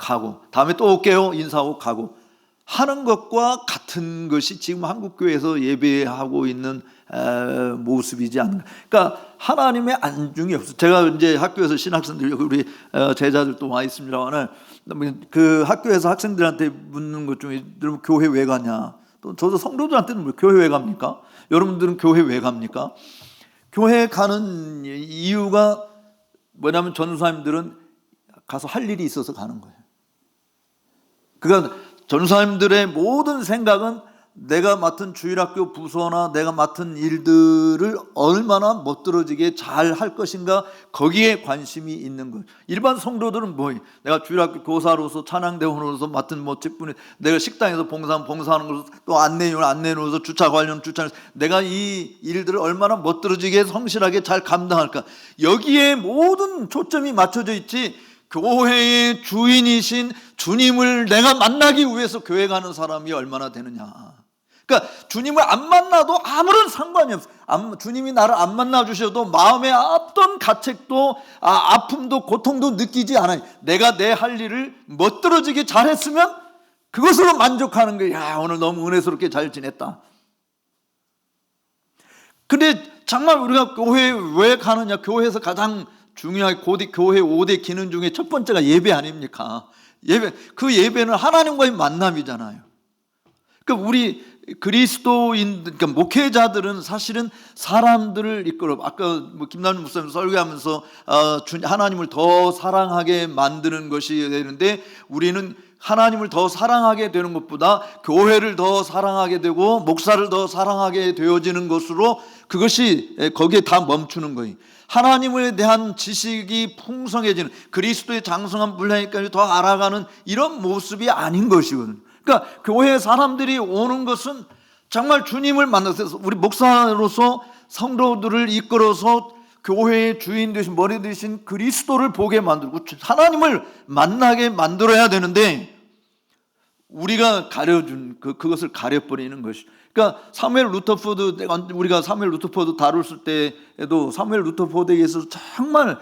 가고 다음에 또 올게요 인사하고 가고 하는 것과 같은 것이 지금 한국교회에서 예배하고 있는 모습이지 않는가. 그러니까 하나님의 안중이 없어. 제가 이제 학교에서 신학생들 우리 제자들도 와 있습니다만은 그 학교에서 학생들한테 묻는 것 중에 여러분 교회 왜 가냐? 또 저도 성도들한테는 뭐 교회 왜 갑니까? 여러분들은 교회 왜 갑니까? 교회 가는 이유가 뭐냐면 전도사님들은 가서 할 일이 있어서 가는 거예요. 그러니까 전도사님들의 모든 생각은 내가 맡은 주일학교 부서나 내가 맡은 일들을 얼마나 멋들어지게 잘 할 것인가 거기에 관심이 있는 거예요. 일반 성도들은 뭐예요? 내가 주일학교 교사로서 찬양대원으로서 맡은 뭐 직분이 내가 식당에서 봉사하는 것으로 또 안내노로서 주차 관련 주차를 내가 이 일들을 얼마나 멋들어지게 성실하게 잘 감당할까 여기에 모든 초점이 맞춰져 있지 교회의 주인이신 주님을 내가 만나기 위해서 교회 가는 사람이 얼마나 되느냐. 그러니까 주님을 안 만나도 아무런 상관이 없어요. 주님이 나를 안 만나 주셔도 마음에 어떤 가책도 아픔도 고통도 느끼지 않아요. 내가 내 할 일을 멋들어지게 잘했으면 그것으로 만족하는 거예요. 야, 오늘 너무 은혜스럽게 잘 지냈다. 근데 정말 우리가 교회에 왜 가느냐. 교회에서 가장 중요하게 교회 5대 기능 중에 첫 번째가 예배 아닙니까? 예배, 그 예배는 하나님과의 만남이잖아요. 그러니까 우리 그리스도인, 그러니까 목회자들은 사실은 사람들을 이끌어, 아까 뭐 김남준 목사님 설교하면서 하나님을 더 사랑하게 만드는 것이 되는데 우리는 하나님을 더 사랑하게 되는 것보다 교회를 더 사랑하게 되고 목사를 더 사랑하게 되어지는 것으로 그것이 거기에 다 멈추는 거예요. 하나님에 대한 지식이 풍성해지는 그리스도의 장성한 분량까지 더 알아가는 이런 모습이 아닌 것이거든요. 그러니까 교회 사람들이 오는 것은 정말 주님을 만나서 우리 목사로서 성도들을 이끌어서 교회의 주인 되신 머리 되신 그리스도를 보게 만들고 하나님을 만나게 만들어야 되는데 우리가 가려준 그것을 가려버리는 것이. 그러니까 사무엘 루터포드 우리가 사무엘 루터포드 다뤘을 때에도 사무엘 루터포드에 있어서 정말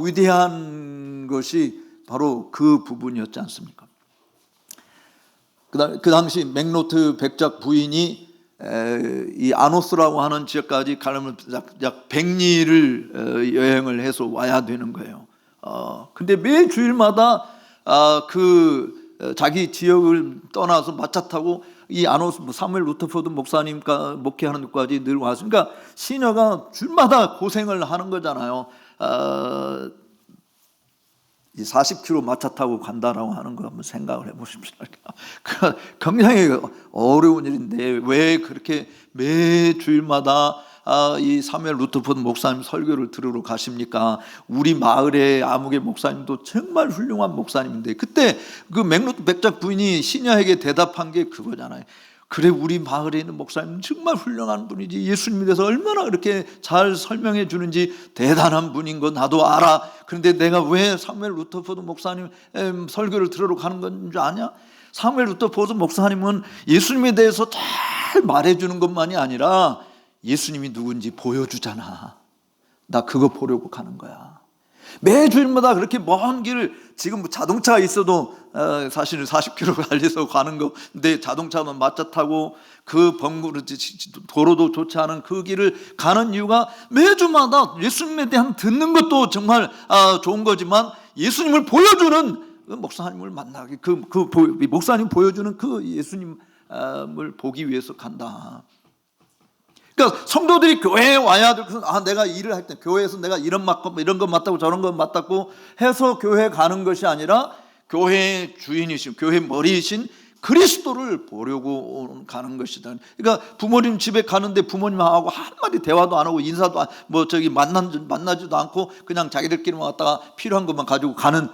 위대한 것이 바로 그 부분이었지 않습니까? 그 당시 맥노트 백작 부인이 이 아노스라고 하는 지역까지 가려면 약 100리를 여행을 해서 와야 되는 거예요. 근데 매 주일마다 자기 지역을 떠나서 마차 타고 이 아노스 사무엘 루터포드 목사님과 목회하는 데까지 늘 와서 그러니까 시녀가 주마다 고생을 하는 거잖아요. 40km 마차 타고 간다라고 하는 거 한번 생각을 해보십시오. 굉장히 어려운 일인데 왜 그렇게 매 주일마다 이 사무엘 루터포드 목사님 설교를 들으러 가십니까? 우리 마을의 아무개 목사님도 정말 훌륭한 목사님인데 그때 그 맥노트 백작 부인이 시녀에게 대답한 게 그거잖아요. 그래 우리 마을에 있는 목사님 정말 훌륭한 분이지 예수님에 대해서 얼마나 그렇게 잘 설명해 주는지 대단한 분인 거 나도 알아. 그런데 내가 왜 사무엘 루터포드 목사님 설교를 들으러 가는 건 줄 아냐? 사무엘 루터포드 목사님은 예수님에 대해서 잘 말해주는 것만이 아니라 예수님이 누군지 보여주잖아. 나 그거 보려고 가는 거야. 매주일마다 그렇게 먼 길을 지금 뭐 자동차가 있어도 사실은 40km 달려서 가는 거 근데 자동차만 마차 타고 그 번거로 도로도 좋지 않은 그 길을 가는 이유가 매주마다 예수님에 대한 듣는 것도 정말 좋은 거지만 예수님을 보여주는 그 목사님을 만나기 목사님 보여주는 그 예수님을 보기 위해서 간다. 그러니까 성도들이 교회에 와야 될 것은 내가 일을 할 때 교회에서 내가 이런 것 맡았고 저런 것 맡았고 해서 교회에 가는 것이 아니라 교회의 주인이신 교회 머리이신 그리스도를 보려고 가는 것이다. 그러니까 부모님 집에 가는데 부모님하고 한마디 대화도 안 하고 인사도 만나지도 않고 그냥 자기들끼리만 왔다가 필요한 것만 가지고 가는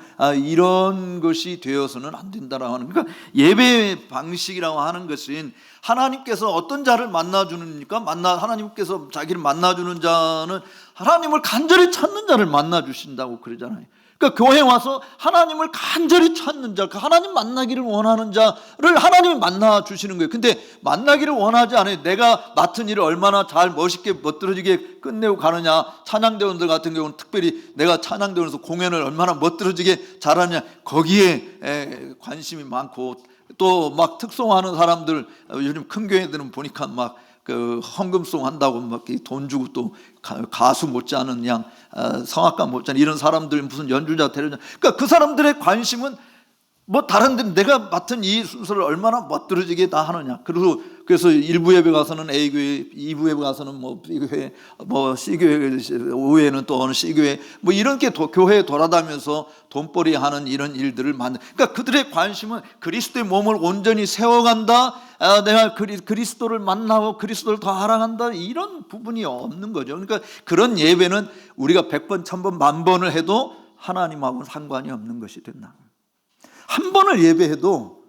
이런 것이 되어서는 안 된다라고 하는. 그러니까 예배 방식이라고 하는 것은 하나님께서 어떤 자를 만나주니까 하나님께서 자기를 만나주는 자는 하나님을 간절히 찾는 자를 만나주신다고 그러잖아요. 그러니까 교회 와서 하나님을 간절히 찾는 자, 그 하나님 만나기를 원하는 자를 하나님이 만나 주시는 거예요. 근데 만나기를 원하지 않아요. 내가 맡은 일을 얼마나 잘 멋있게 멋들어지게 끝내고 가느냐. 찬양대원들 같은 경우는 특별히 내가 찬양대원에서 공연을 얼마나 멋들어지게 잘하느냐, 거기에 관심이 많고, 또 막 특송하는 사람들, 요즘 큰 교회들은 보니까 막 그 헌금송 한다고 막 돈 주고 또 가수 못지않은 양, 성악가 못지않은 이런 사람들, 무슨 연주자 데려다, 그러니까 그 사람들의 관심은 뭐 다른 데 내가 맡은 이 순서를 얼마나 멋들어지게 다 하느냐. 그래서 1부 예배 가서는 A교회, 2부 예배 가서는 뭐 B교회, 뭐 C교회, 5회는 또 어느 C교회, 뭐 이렇게 교회에 돌아다니면서 돈벌이 하는 이런 일들을 그러니까 그들의 관심은 그리스도의 몸을 온전히 세워간다, 내가 그리스도를 만나고 그리스도를 더 알아간다, 이런 부분이 없는 거죠. 그러니까 그런 예배는 우리가 100번, 1000번, 10,000번을 해도 하나님하고는 상관이 없는 것이 된다. 한 번을 예배해도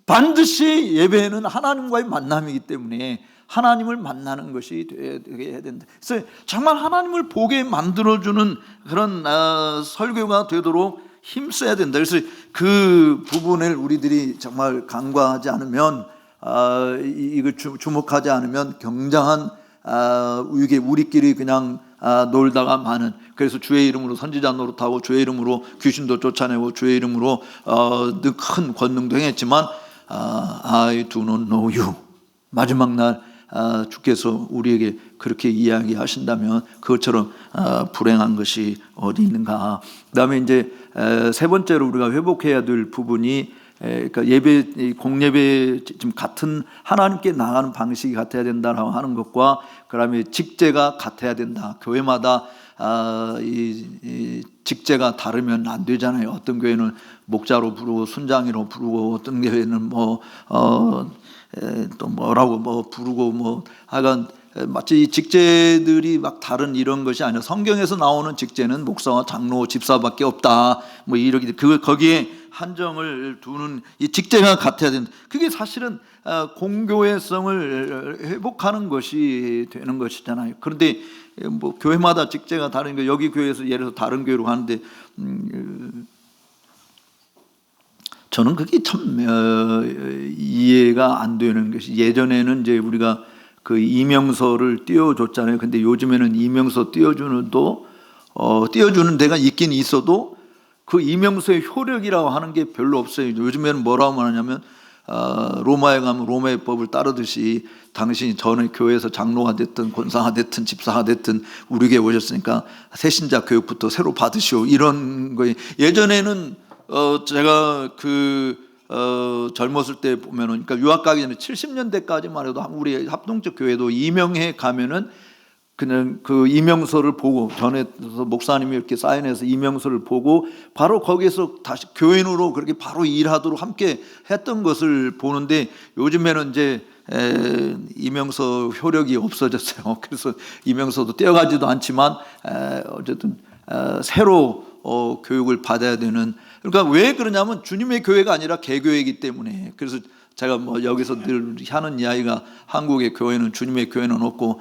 반드시 예배는 하나님과의 만남이기 때문에 하나님을 만나는 것이 되게 해야 된다. 그래서 정말 하나님을 보게 만들어주는 그런 설교가 되도록 힘써야 된다. 그래서 그 부분을 우리들이 정말 간과하지 않으면, 이걸 주목하지 않으면 굉장한, 이게 우리끼리 그냥 놀다가 마는, 그래서 주의 이름으로 선지자 노릇하고 주의 이름으로 귀신도 쫓아내고 주의 이름으로 큰 권능도 행했지만 I do not know you, 마지막 날 주께서 우리에게 그렇게 이야기하신다면 그것처럼 불행한 것이 어디 있는가. 그 다음에 이제 세 번째로 우리가 회복해야 될 부분이, 그러니까 예배, 공예배 좀 같은 하나님께 나가는 방식이 같아야 된다라고 하는 것과, 그다음에 직제가 같아야 된다. 교회마다 이 직제가 다르면 안 되잖아요. 어떤 교회는 목자로 부르고 순장이로 부르고, 어떤 교회는 또 뭐라고 부르고, 하여간 마치 이 직제들이 막 다른 이런 것이 아니라, 성경에서 나오는 직제는 목사와 장로, 집사밖에 없다. 뭐 이렇게 거기에 한정을 두는 이 직제가 같아야 된다. 그게 사실은 공교회성을 회복하는 것이 되는 것이잖아요. 그런데 뭐 교회마다 직제가 다르니까 여기 교회에서 예를 들어서 다른 교회로 가는데, 저는 그게 참 이해가 안 되는 것이, 예전에는 이제 우리가 그 이명서를 띄워줬잖아요. 근데 요즘에는 이명서 띄워주는 데가 있긴 있어도 그 이명서의 효력이라고 하는 게 별로 없어요. 요즘에는 뭐라고 말하냐면, 로마에 가면 로마의 법을 따르듯이 당신이 전에 교회에서 장로가 됐든 권사가 됐든 집사가 됐든 우리 교회에 오셨으니까 새신자 교육부터 새로 받으시오, 이런 거예요. 예전에는 제가 젊었을 때 보면은, 그러니까 유학 가기 전에 70년대까지만 해도 우리 합동적 교회도 이명회 가면은 그냥 그 이명서를 보고, 전에서 목사님이 이렇게 사인해서 이명서를 보고 바로 거기에서 다시 교인으로 그렇게 바로 일하도록 함께 했던 것을 보는데, 요즘에는 이제 이명서 효력이 없어졌어요. 그래서 이명서도 떼어가지도 않지만 어쨌든 새로 교육을 받아야 되는, 그러니까 왜 그러냐면 주님의 교회가 아니라 개교회이기 때문에. 그래서 제가 뭐 여기서 늘 하는 이야기가, 한국의 교회는, 주님의 교회는 없고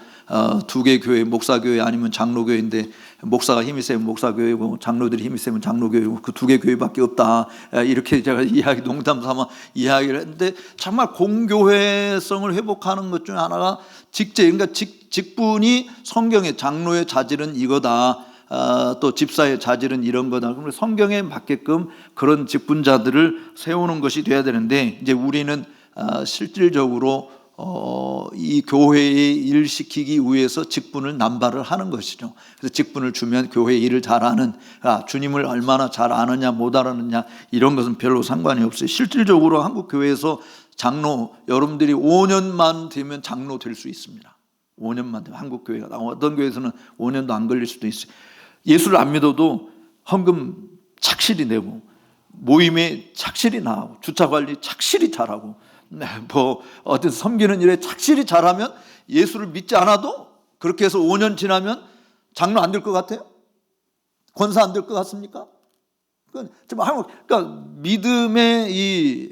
두 개 교회, 목사교회 아니면 장로교회인데, 목사가 힘이 세면 목사교회고 장로들이 힘이 세면 장로교회고 그 두 개 교회밖에 없다, 이렇게 제가 농담 삼아 이야기를 했는데, 정말 공교회성을 회복하는 것 중 하나가 직제, 그러니까 직분이 성경의 장로의 자질은 이거다, 또 집사의 자질은 이런 거다. 그러면 성경에 맞게끔 그런 직분자들을 세우는 것이 돼야 되는데, 이제 우리는 실질적으로 이 교회에 일시키기 위해서 직분을 남발을 하는 것이죠. 그래서 직분을 주면 교회 일을 잘하는, 주님을 얼마나 잘 아느냐 못 알았느냐 이런 것은 별로 상관이 없어요. 실질적으로 한국 교회에서 장로, 여러분들이 5년만 되면 장로 될 수 있습니다. 5년만 되면 한국 교회가, 어떤 교회에서는 5년도 안 걸릴 수도 있어요. 예수를 안 믿어도 헌금 착실히 내고, 모임에 착실히 나가고, 주차 관리 착실히 잘하고, 뭐 어떤 섬기는 일에 착실히 잘하면, 예수를 믿지 않아도 그렇게 해서 5년 지나면 장로 안 될 것 같아요? 권사 안 될 것 같습니까? 그러니까 믿음의 이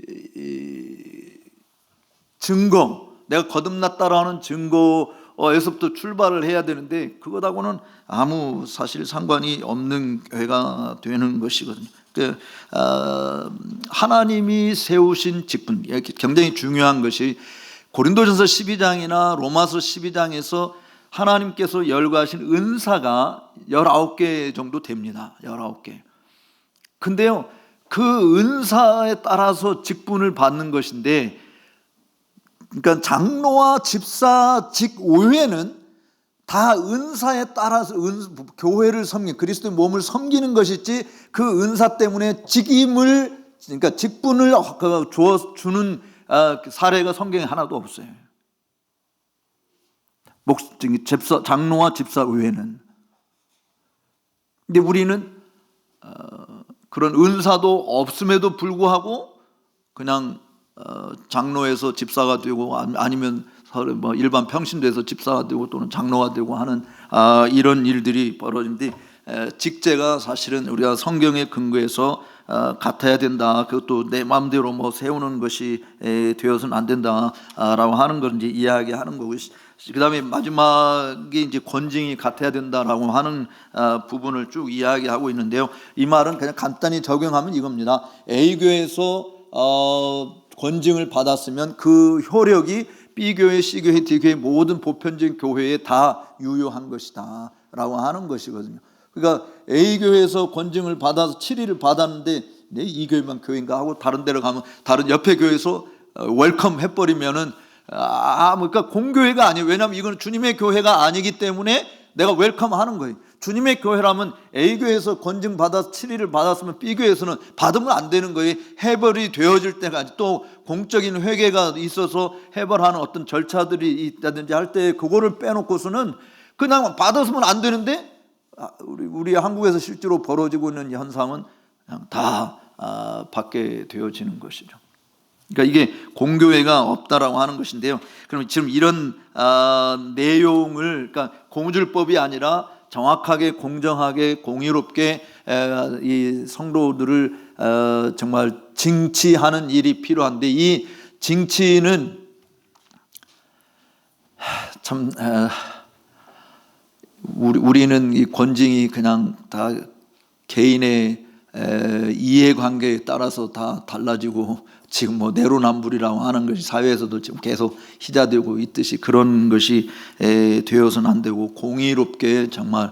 증거, 내가 거듭났다라는 증거 에서부터 출발을 해야 되는데 그것하고는 아무 사실 상관이 없는 교회가 되는 것이거든요. 하나님이 세우신 직분, 굉장히 중요한 것이 고린도전서 12장이나 로마서 12장에서 하나님께서 열거하신 은사가 19개 정도 됩니다. 19개. 근데요, 그 은사에 따라서 직분을 받는 것인데, 그러니까 장로와 집사직 외에는 다 은사에 따라서 교회를 섬기는, 그리스도의 몸을 섬기는 것이지 그 은사 때문에 직임을, 그러니까 직분을 주는 사례가 성경에 하나도 없어요. 장로와 집사 외에는. 근데 우리는 그런 은사도 없음에도 불구하고 그냥 장로에서 집사가 되고 아니면 뭐 일반 평신도에서 집사가 되고 또는 장로가 되고 하는 이런 일들이 벌어진데, 직제가 사실은 우리가 성경의 근거에서 같아야 된다. 그것도 내 마음대로 뭐 세우는 것이 되어서는 안 된다라고 하는 걸 이제 이야기하는 거고, 그 다음에 마지막에 이제 권징이 같아야 된다라고 하는 부분을 쭉 이야기하고 있는데요. 이 말은 그냥 간단히 적용하면 이겁니다. A교회에서 권징을 받았으면 그 효력이 B교회, C교회, D교회 모든 보편적인 교회에 다 유효한 것이다 라고 하는 것이거든요. 그러니까 A교회에서 권징을 받아서 7일을 받았는데 이 교회만 교회인가 하고 다른 데로 가면 다른 옆에 교회에서 웰컴 해버리면은 그러니까 공교회가 아니에요. 왜냐하면 이건 주님의 교회가 아니기 때문에 내가 웰컴 하는 거예요. 주님의 교회라면 A교회에서 권징 받아서 7일을 받았으면 B교회에서는 받으면 안 되는 거예요. 해벌이 되어질 때까지, 또 공적인 회개가 있어서 해벌하는 어떤 절차들이 있다든지 할 때 그거를 빼놓고서는 그냥 받았으면 안 되는데, 우리 한국에서 실제로 벌어지고 있는 현상은 그냥 다 받게 되어지는 것이죠. 그러니까 이게 공교회가 없다라고 하는 것인데요. 그럼 지금 이런 내용을, 그러니까 고무줄법이 아니라 정확하게, 공정하게, 공의롭게 이 성도들을 정말 징치하는 일이 필요한데, 이 징치는 참 우리는 이 권징이 그냥 다 개인의 이해관계에 따라서 다 달라지고, 지금 뭐 내로남불이라고 하는 것이 사회에서도 지금 계속 희자되고 있듯이 그런 것이 되어서는 안 되고, 공의롭게 정말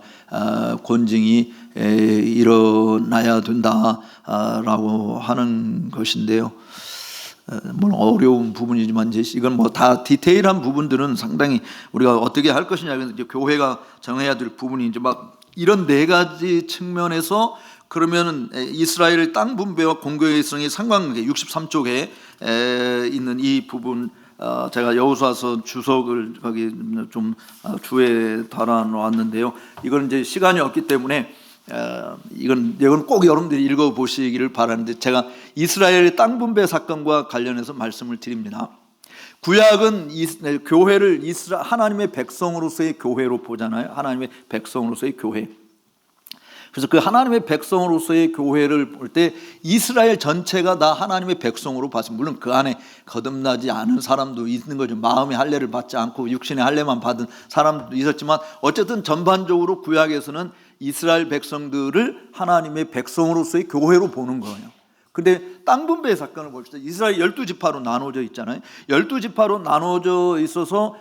권징이 일어나야 된다라고 하는 것인데요. 뭐 어려운 부분이지만 이건 뭐 다 디테일한 부분들은 상당히 우리가 어떻게 할 것이냐, 이제 교회가 정해야 될 부분이 이제 막 이런 네 가지 측면에서, 그러면은 이스라엘 땅 분배와 공교회의 상관관계 63쪽에 있는 이 부분, 제가 여호수아서 주석을 거기 좀 주에 달아 놓았는데요. 이건 이제 시간이 없기 때문에 이건 꼭 여러분들이 읽어 보시기를 바라는데, 제가 이스라엘 땅 분배 사건과 관련해서 말씀을 드립니다. 구약은 교회를 하나님의 백성으로서의 교회로 보잖아요. 하나님의 백성으로서의 교회. 그래서 그 하나님의 백성으로서의 교회를 볼 때 이스라엘 전체가 다 하나님의 백성으로 봤습니다. 물론 그 안에 거듭나지 않은 사람도 있는 거죠. 마음의 할례를 받지 않고 육신의 할례만 받은 사람도 있었지만, 어쨌든 전반적으로 구약에서는 이스라엘 백성들을 하나님의 백성으로서의 교회로 보는 거예요. 근데 땅 분배 사건을 볼 때 이스라엘 12지파로 나눠져 있잖아요. 12지파로 나눠져 있어서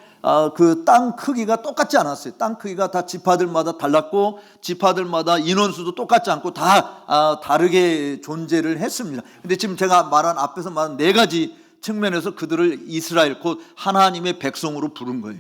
그 땅 크기가 똑같지 않았어요. 땅 크기가 다 지파들마다 달랐고, 지파들마다 인원수도 똑같지 않고 다 다르게 존재를 했습니다. 근데 지금 제가 앞에서 말한 네 가지 측면에서 그들을 이스라엘, 곧 하나님의 백성으로 부른 거예요.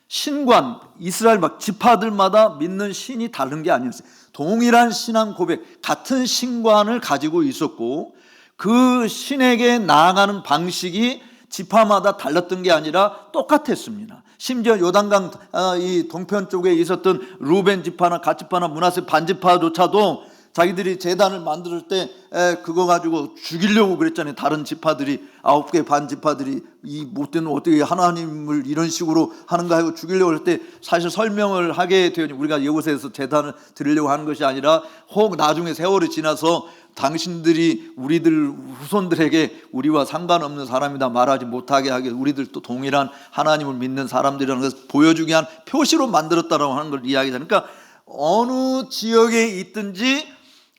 신관, 이스라엘 막 지파들마다 믿는 신이 다른 게 아니었어요. 동일한 신앙 고백, 같은 신관을 가지고 있었고, 그 신에게 나아가는 방식이 지파마다 달랐던 게 아니라 똑같았습니다. 심지어 요단강 이 동편 쪽에 있었던 루벤 지파나 갓 지파나 므낫세 반 지파조차도 자기들이 제단을 만들 때 그거 가지고 죽이려고 그랬잖아요. 다른 지파들이 9개 반 지파들이 이 못된 어떻게 하나님을 이런 식으로 하는가 하고 죽이려고 할 때 사실 설명을 하게 되어 우리가 이곳에서 제단을 드리려고 하는 것이 아니라 혹 나중에 세월이 지나서 당신들이 우리들 후손들에게 우리와 상관없는 사람이다 말하지 못하게 하게 우리들도 동일한 하나님을 믿는 사람들이라는 것을 보여주기 위한 표시로 만들었다라고 하는 걸 이야기하니까 그러니까 어느 지역에 있든지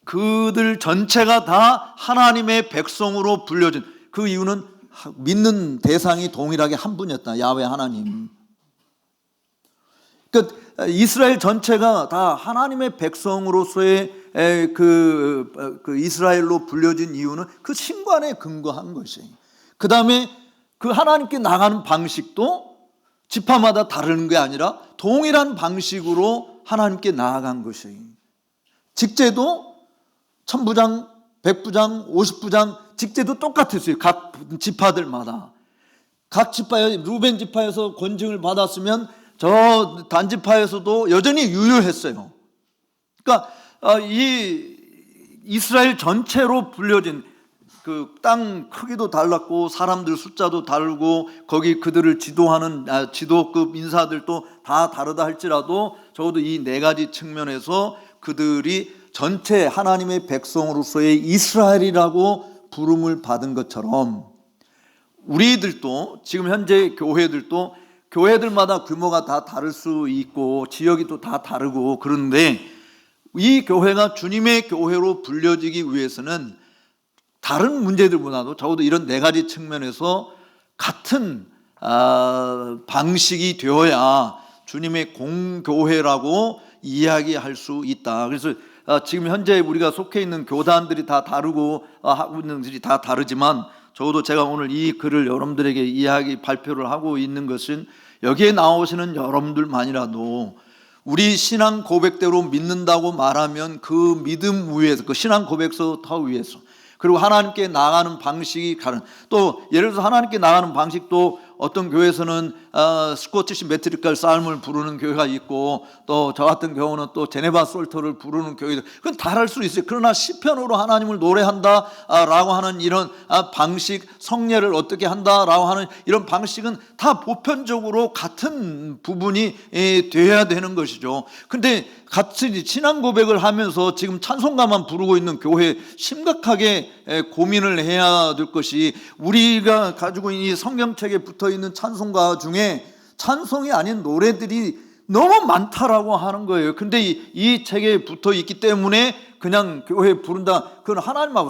그들 전체가 다 하나님의 백성으로 불려진 그 이유는 믿는 대상이 동일하게 한 분이었다. 야훼 하나님. 그러니까 이스라엘 전체가 다 하나님의 백성으로서의 그 이스라엘로 불려진 이유는 그 신관에 근거한 것이에요. 그 다음에 그 하나님께 나가는 방식도 지파마다 다른 게 아니라 동일한 방식으로 하나님께 나아간 것이에요. 직제도 천부장, 백부장, 50부장 직제도 똑같았어요. 각 지파들마다. 각 지파에 루벤 지파에서 권징을 받았으면 저 단지파에서도 여전히 유효했어요. 그러니까 이 이스라엘 전체로 불려진 그 땅 크기도 달랐고 사람들 숫자도 다르고 거기 그들을 지도하는 지도급 인사들도 다 다르다 할지라도 적어도 이 네 가지 측면에서 그들이 전체 하나님의 백성으로서의 이스라엘이라고 부름을 받은 것처럼 우리들도 지금 현재 교회들마다 규모가 다 다를 수 있고 지역이 또 다 다르고 그런데 이 교회가 주님의 교회로 불려지기 위해서는 다른 문제들보다도 적어도 이런 네 가지 측면에서 같은 방식이 되어야 주님의 공교회라고 이야기할 수 있다. 그래서 지금 현재 우리가 속해 있는 교단들이 다 다르고 하고 있는 것들이 다 다르지만 적어도 제가 오늘 이 글을 여러분들에게 발표를 하고 있는 것은 여기에 나오시는 여러분들만이라도 우리 신앙 고백대로 믿는다고 말하면 그 믿음 위에서 그 신앙 고백서 더 위에서 그리고 하나님께 나가는 방식이 다른 또 예를 들어서 하나님께 나가는 방식도 어떤 교회에서는 스코티시 메트리컬 삶을 부르는 교회가 있고 또 저 같은 경우는 또 제네바 솔터를 부르는 교회들 그건 다를 수 있어요. 그러나 시편으로 하나님을 노래한다라고 하는 이런 방식 성례를 어떻게 한다라고 하는 이런 방식은 다 보편적으로 같은 부분이 돼야 되는 것이죠. 근데 같이 신앙 고백을 하면서 지금 찬송가만 부르고 있는 교회 심각하게 고민을 해야 될 것이 우리가 가지고 있는 이 성경책에 붙어 있는 찬송가 중에 찬송이 아닌 노래들이 너무 많다라고 하는 거예요. 근데 이 책에 붙어 있기 때문에 그냥 교회에 부른다. 그건 하나님하고